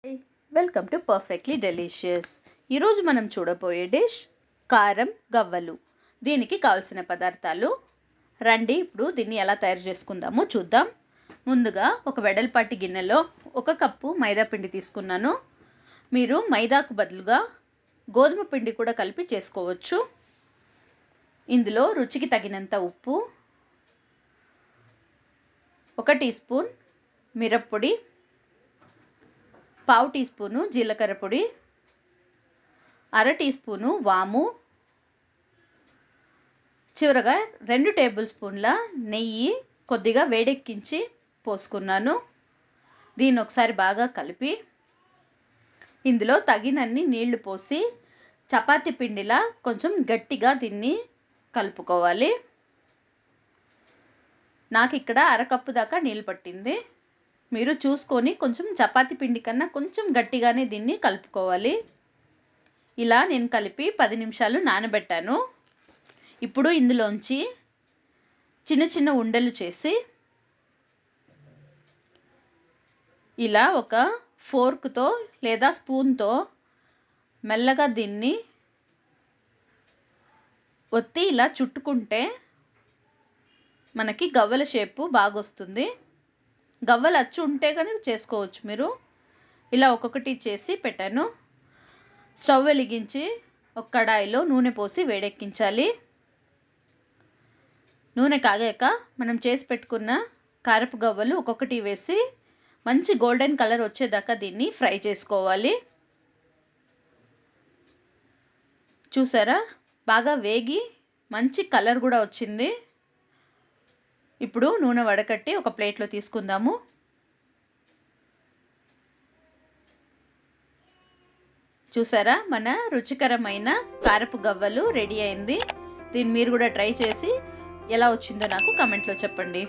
Hi, welcome to perfectly delicious. ఈరోజు మనం చూడబోయే డిష్ కారం గవ్వలు. దీనికి కావాల్సిన పదార్థాలు రండి ఇప్పుడు దీన్ని ఎలా తయారు చేసుకుందామో చూద్దాం. ముందుగా ఒక వెడల్పాటి గిన్నెలో 1 కప్పు మైదా పిండి తీసుకున్నాను. మీరు మైదాకు బదులుగా గోధుమ పిండి కూడా కలిపి చేసుకోవచ్చు. ఇందులో రుచికి తగినంత ఉప్పు, 1 టీ స్పూన్ మిరప్పొడి, 1/2 టీ స్పూను జీలకర్ర పొడి, 1/2 టీ స్పూను వాము, చివరగా 2 టేబుల్ స్పూన్ల నెయ్యి కొద్దిగా వేడెక్కించి పోసుకున్నాను. దీన్ని ఒకసారి బాగా కలిపి ఇందులో తగినన్ని నీళ్లు పోసి చపాతీ పిండిలా కొంచెం గట్టిగా దీన్ని కలుపుకోవాలి. నాకు ఇక్కడ 1/2 కప్పు దాకా నీళ్ళు పట్టింది. మీరు చూసుకొని కొంచెం చపాతీ పిండి కన్నా కొంచెం గట్టిగానే దీన్ని కలుపుకోవాలి. ఇలా నేను కలిపి 10 నిమిషాలు నానబెట్టాను. ఇప్పుడు ఇందులోంచి చిన్న చిన్న ఉండలు చేసి ఇలా ఒక ఫోర్క్తో లేదా స్పూన్తో మెల్లగా దీన్ని ఒత్తి ఇలా చుట్టుకుంటే మనకి గవ్వల షేపు బాగా వస్తుంది. గవ్వలు అచ్చు ఉంటే కనుక చేసుకోవచ్చు. మీరు ఇలా ఒక్కొక్కటి చేసి పెట్టాను. స్టవ్ వెలిగించి ఒక కడాయిలో నూనె పోసి వేడెక్కించాలి. నూనె కాగాక మనం చేసి పెట్టుకున్న కారపు గవ్వలు ఒక్కొక్కటి వేసి మంచి గోల్డెన్ కలర్ వచ్చేదాకా దీన్ని ఫ్రై చేసుకోవాలి. చూసారా, బాగా వేగి మంచి కలర్ కూడా వచ్చింది. ఇప్పుడు నూనె వడకట్టి ఒక ప్లేట్లో తీసుకుందాము. చూసారా, మన రుచికరమైన కారపు గవ్వలు రెడీ అయింది. దీన్ని మీరు కూడా ట్రై చేసి ఎలా వచ్చిందో నాకు కామెంట్లో చెప్పండి.